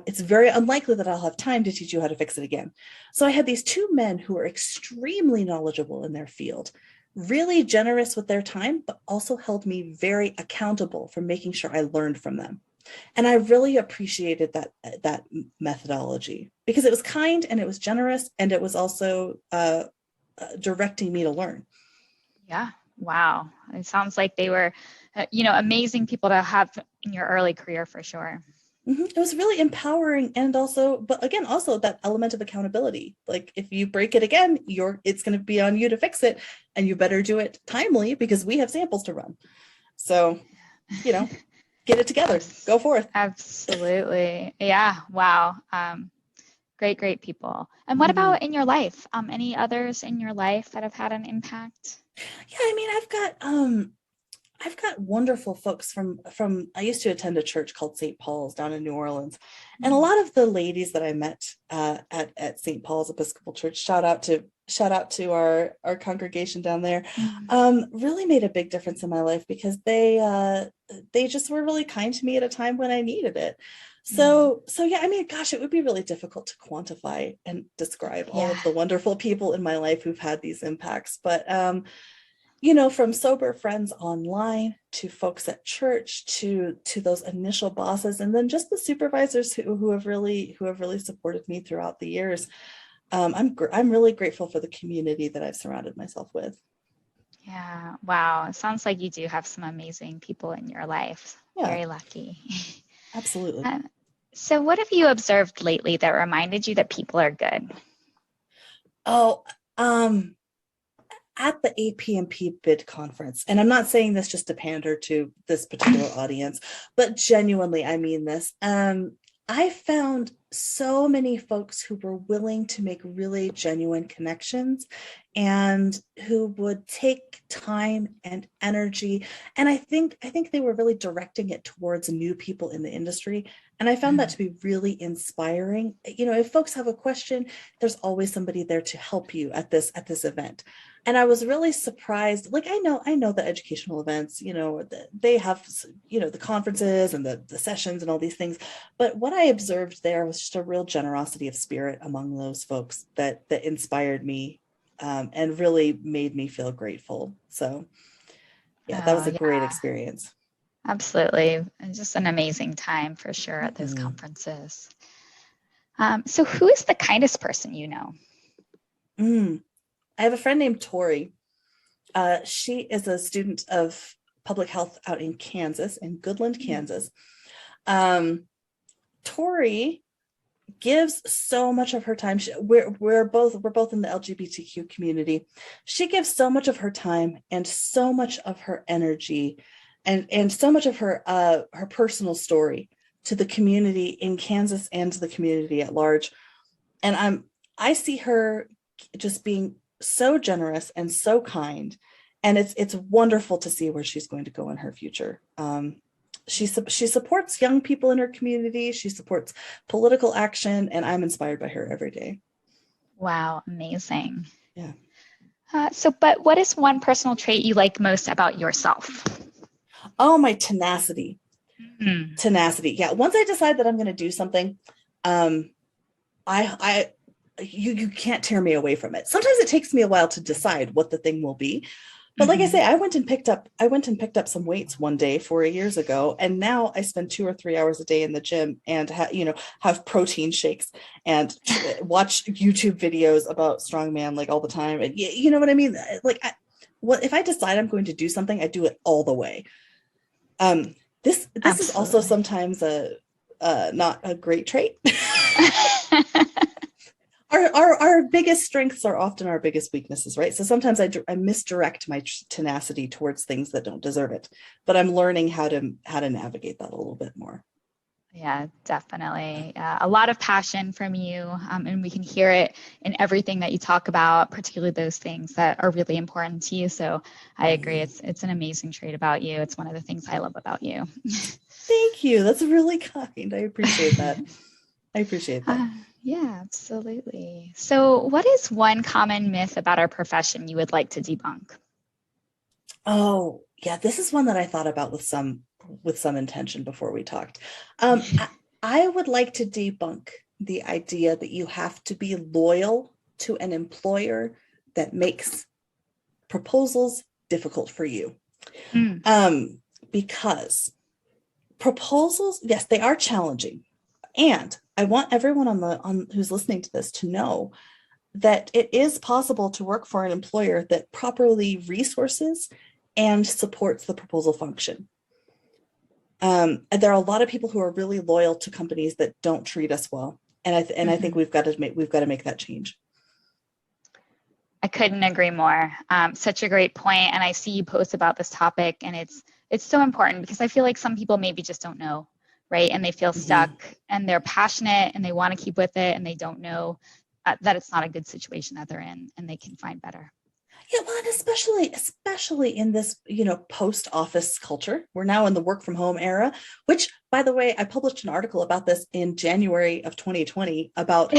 it's very unlikely that I'll have time to teach you how to fix it again. So I had these 2 men who were extremely knowledgeable in their field, really generous with their time, but also held me very accountable for making sure I learned from them. And I really appreciated that methodology, because it was kind and it was generous, and it was also directing me to learn. Yeah. Wow. It sounds like they were, amazing people to have in your early career for sure. It was really empowering, and also that element of accountability. Like if you break it again, it's going to be on you to fix it, and you better do it timely because we have samples to run. So, get it together, go forth. Absolutely. Yeah. Wow. Great people. And what about in your life? Any others in your life that have had an impact? Yeah, I mean, I've got wonderful folks from I used to attend a church called St. Paul's down in New Orleans. And a lot of the ladies that I met at St. Paul's Episcopal Church, shout out to our congregation down there, really made a big difference in my life, because they just were really kind to me at a time when I needed it. So yeah, I mean, gosh, it would be really difficult to quantify and describe all of the wonderful people in my life who've had these impacts. But from sober friends online to folks at church to those initial bosses, and then just the supervisors who have really supported me throughout the years. I'm really grateful for the community that I've surrounded myself with. Yeah. Wow. It sounds like you do have some amazing people in your life. Yeah. Very lucky. Absolutely. So what have you observed lately that reminded you that people are good? Oh, at the APMP bid conference, and I'm not saying this just to pander to this particular audience, but genuinely, I mean this. I found so many folks who were willing to make really genuine connections, and who would take time and energy. And I think they were really directing it towards new people in the industry. And I found that to be really inspiring. If folks have a question, there's always somebody there to help you at this event. And I was really surprised. Like, I know the educational events, they have, the conferences and the sessions and all these things. But what I observed there was just a real generosity of spirit among those folks that inspired me, and really made me feel grateful. So yeah, that was a great experience. Absolutely. And just an amazing time for sure at those Mhm. conferences. So who is the kindest person you know? I have a friend named Tori. She is a student of public health out in Kansas, in Goodland, Kansas. Tori gives so much of her time. We're both in the LGBTQ community. She gives so much of her time and so much of her energy and so much of her personal story to the community in Kansas and to the community at large. And I see her just being so generous and so kind, and it's wonderful to see where she's going to go in her future. She supports young people in her community. She supports political action, and I'm inspired by her every day. Wow, amazing. Yeah. But what is one personal trait you like most about yourself? Oh, my tenacity. Mm. Tenacity. Yeah. Once I decide that I'm going to do something, you can't tear me away from it. Sometimes it takes me a while to decide what the thing will be. But like I say, I went and picked up some weights one day 4 years ago, and now I spend 2 or 3 hours a day in the gym and have protein shakes and watch YouTube videos about strongman like all the time. And you know what I mean? Like, if I decide I'm going to do something, I do it all the way. This is also sometimes not a great trait. Our biggest strengths are often our biggest weaknesses, right? So sometimes I misdirect my tenacity towards things that don't deserve it, but I'm learning how to navigate that a little bit more. Yeah, definitely. A lot of passion from you, and we can hear it in everything that you talk about, particularly those things that are really important to you. So I agree. It's an amazing trait about you. It's one of the things I love about you. Thank you. That's really kind. I appreciate that. Yeah, absolutely. So what is one common myth about our profession you would like to debunk? Oh, yeah, this is one that I thought about with some intention before we talked. I would like to debunk the idea that you have to be loyal to an employer that makes proposals difficult for you. Because proposals, yes, they are challenging. And I want everyone who's listening to this to know that it is possible to work for an employer that properly resources and supports the proposal function. There are a lot of people who are really loyal to companies that don't treat us well, and I think we've got to make that change. I couldn't agree more. Such a great point, and I see you post about this topic, and it's so important because I feel like some people maybe just don't know, right? And they feel stuck, and they're passionate, and they want to keep with it, and they don't know that it's not a good situation that they're in, and they can find better. Yeah, well, and especially in this, post office culture, we're now in the work from home era, which, by the way, I published an article about this in January of 2020 about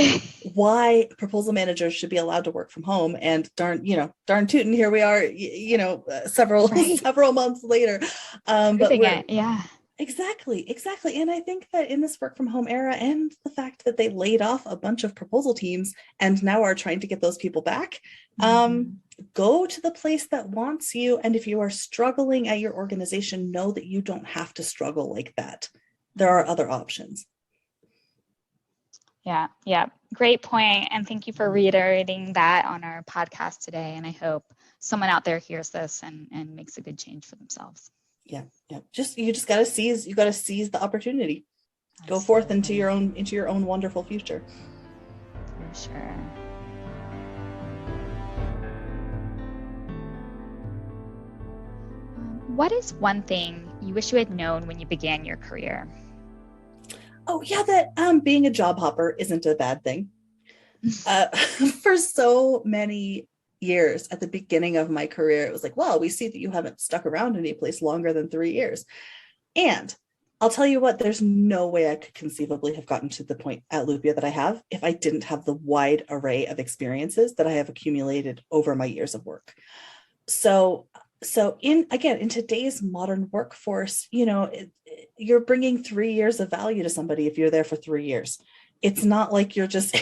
why proposal managers should be allowed to work from home. And darn tootin', here we are, several months later. Yeah. Exactly. And I think that in this work from home era, and the fact that they laid off a bunch of proposal teams and now are trying to get those people back, go to the place that wants you. And if you are struggling at your organization, know that you don't have to struggle like that. There are other options. Yeah. Great point. And thank you for reiterating that on our podcast today. And I hope someone out there hears this and makes a good change for themselves. Yeah. You just gotta seize the opportunity. Absolutely. Go forth into your own wonderful future. For sure. What is one thing you wish you had known when you began your career? Oh yeah, that being a job hopper isn't a bad thing. For so many years at the beginning of my career, it was like, well, we see that you haven't stuck around any place longer than 3 years. And I'll tell you what, there's no way I could conceivably have gotten to the point at Loopio that I have if I didn't have the wide array of experiences that I have accumulated over my years of work. So in today's modern workforce, you're bringing 3 years of value to somebody if you're there for 3 years. It's not like you're just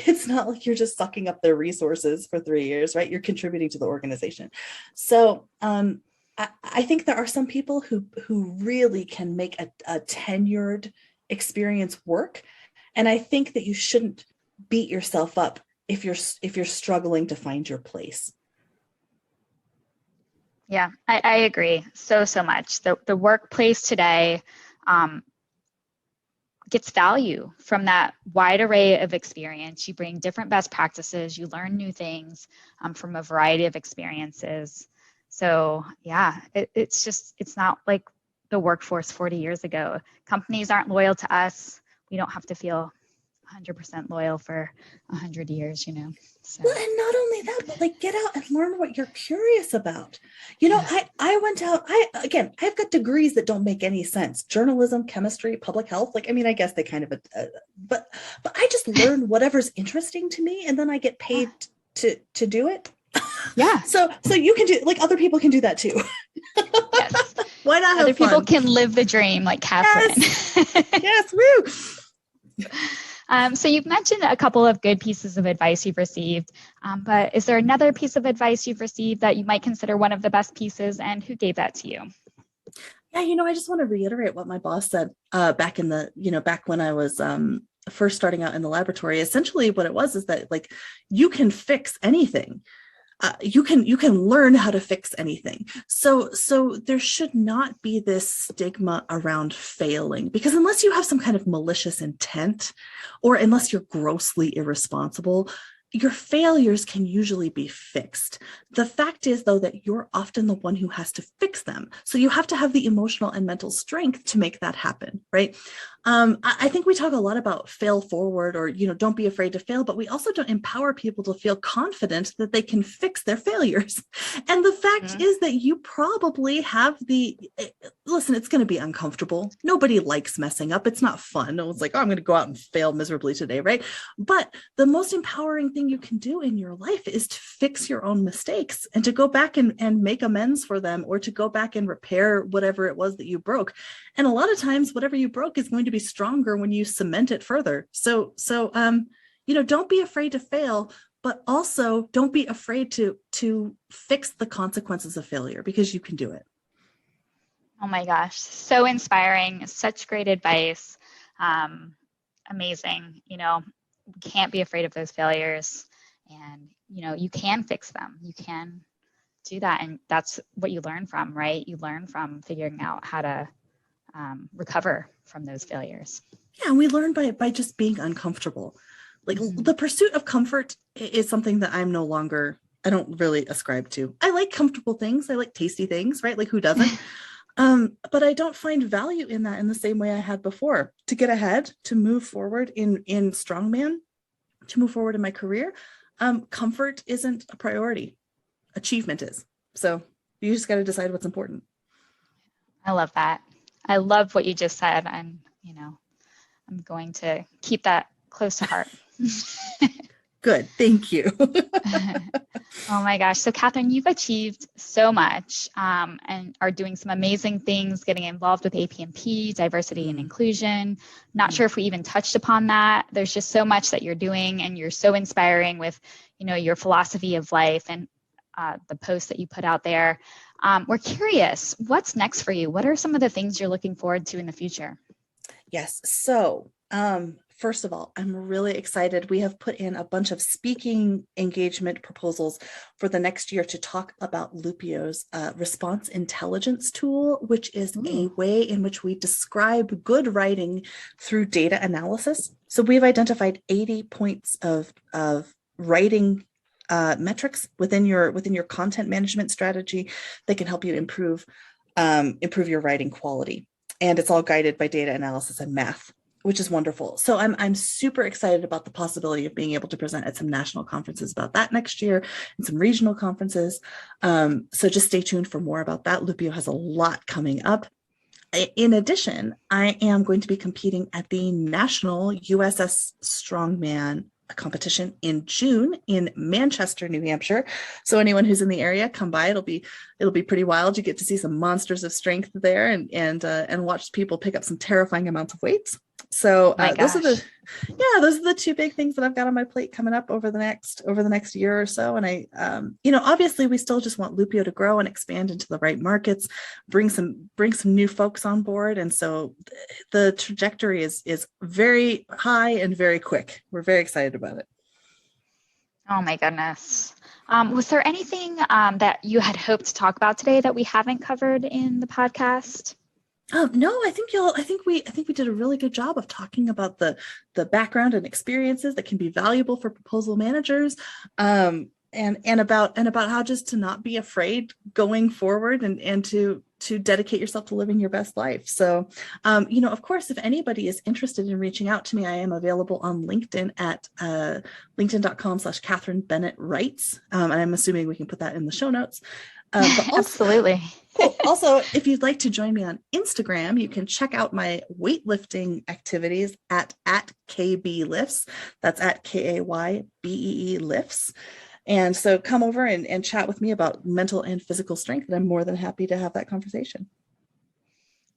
sucking up their resources for 3 years, right? You're contributing to the organization. So I think there are some people who really can make a tenured experience work. And I think that you shouldn't beat yourself up if you're struggling to find your place. Yeah, I agree so much. The workplace today gets value from that wide array of experience. You bring different best practices, you learn new things from a variety of experiences. So yeah, it's not like the workforce 40 years ago. Companies aren't loyal to us. We don't have to feel 100% loyal for 100 years, you know. So. Well, and not only that, but like get out and learn what you're curious about. You know, I went out, I've got degrees that don't make any sense. Journalism, chemistry, public health. Like, I mean, I guess they kind of, but I just learn whatever's interesting to me, and then I get paid to do it. Yeah. So you can do, like, other people can do that too. Yes. Why not? Other people can live the dream like Kathryn. Yes. Woo. So you've mentioned a couple of good pieces of advice you've received, but is there another piece of advice you've received that you might consider one of the best pieces, and who gave that to you? Yeah, you know, I just want to reiterate what my boss said back when I was first starting out in the laboratory. Essentially what it was is that, like, you can fix anything. You can learn how to fix anything. So there should not be this stigma around failing, because unless you have some kind of malicious intent, or unless you're grossly irresponsible, your failures can usually be fixed. The fact is, though, that you're often the one who has to fix them. So you have to have the emotional and mental strength to make that happen, right? I think we talk a lot about fail forward, or, you know, don't be afraid to fail, but we also don't empower people to feel confident that they can fix their failures. And the fact is that you probably have listen, it's going to be uncomfortable. Nobody likes messing up. It's not fun. No one's like, oh, I'm going to go out and fail miserably today, right? But the most empowering thing you can do in your life is to fix your own mistakes and to go back and make amends for them, or to go back and repair whatever it was that you broke. And a lot of times, whatever you broke is going to be stronger when you cement it further. So, you know, don't be afraid to fail, but also don't be afraid to fix the consequences of failure, because you can do it. Oh my gosh, so inspiring, such great advice. Amazing. You know, we can't be afraid of those failures, and, you know, you can fix them. You can do that. And that's what you learn from, right? You learn from figuring out how to recover from those failures. Yeah, and we learn by just being uncomfortable. Like, the pursuit of comfort is something that I don't really ascribe to. I like comfortable things. I like tasty things, right? Like, who doesn't? But I don't find value in that in the same way I had before. To get ahead, to move forward in strongman, to move forward in my career, comfort isn't a priority. Achievement is. So you just got to decide what's important. I love that. I love what you just said. And, you know, I'm going to keep that close to heart. Good. Thank you. Oh my gosh. So Kathryn, you've achieved so much and are doing some amazing things, getting involved with APMP, diversity and inclusion. Not sure if we even touched upon that. There's just so much that you're doing, and you're so inspiring with, you know, your philosophy of life and the posts that you put out there. We're curious, what's next for you? What are some of the things you're looking forward to in the future? Yes. So, first of all, I'm really excited. We have put in a bunch of speaking engagement proposals for the next year to talk about Loopio's response intelligence tool, which is a way in which we describe good writing through data analysis. So we've identified 80 points of writing metrics within your content management strategy that can help you improve your writing quality. And it's all guided by data analysis and math, which is wonderful. So I'm super excited about the possibility of being able to present at some national conferences about that next year, and some regional conferences. So just stay tuned for more about that. Loopio has a lot coming up. In addition, I am going to be competing at the National USS Strongman competition in June in Manchester, New Hampshire. So anyone who's in the area, come by. It'll be pretty wild. You get to see some monsters of strength there and watch people pick up some terrifying amounts of weights. So My those are gosh. those are the two big things that I've got on my plate coming up over the next year or so. And I, obviously we still just want Loopio to grow and expand into the right markets, bring some new folks on board. And so the trajectory is very high and very quick. We're very excited about it. Oh my goodness. Was there anything that you had hoped to talk about today that we haven't covered in the podcast? No, I think we did a really good job of talking about the background and experiences that can be valuable for proposal managers, and about how just to not be afraid going forward and to dedicate yourself to living your best life. So, of course, if anybody is interested in reaching out to me, I am available on LinkedIn at linkedin.com/Kathryn Bennett Writes. And I'm assuming we can put that in the show notes. But also, Absolutely. Cool. Also, if you'd like to join me on Instagram, you can check out my weightlifting activities at KB Lifts. That's at KAYBEE Lifts. And so come over and chat with me about mental and physical strength. And I'm more than happy to have that conversation.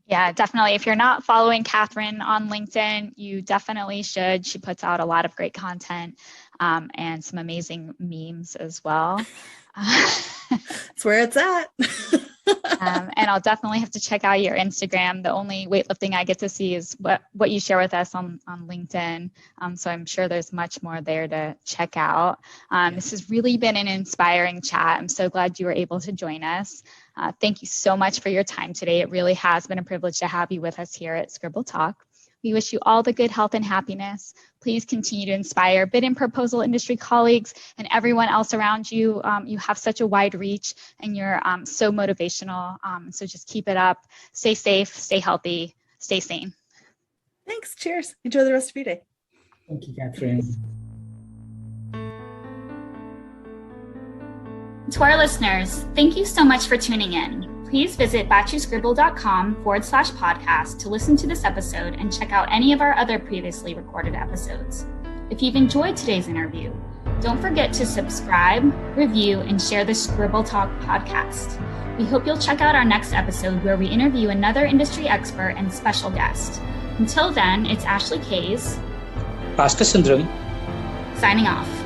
Yeah, definitely. If you're not following Kathryn on LinkedIn, you definitely should. She puts out a lot of great content and some amazing memes as well. That's where it's at. And I'll definitely have to check out your Instagram. The only weightlifting I get to see is what you share with us on LinkedIn. So I'm sure there's much more there to check out. This has really been an inspiring chat. I'm so glad you were able to join us. Thank you so much for your time today. It really has been a privilege to have you with us here at Scribble Talk. We wish you all the good health and happiness. Please continue to inspire bid and proposal industry colleagues and everyone else around you. You have such a wide reach and you're so motivational. So just keep it up. Stay safe, stay healthy, stay sane. Thanks. Cheers. Enjoy the rest of your day. Thank you, Kathryn. To our listeners, thank you so much for tuning in. Please visit batchyscribble.com/podcast to listen to this episode and check out any of our other previously recorded episodes. If you've enjoyed today's interview, don't forget to subscribe, review, and share the Scribble Talk podcast. We hope you'll check out our next episode where we interview another industry expert and special guest. Until then, it's Ashley Kays, Bhaskar Sundram, signing off.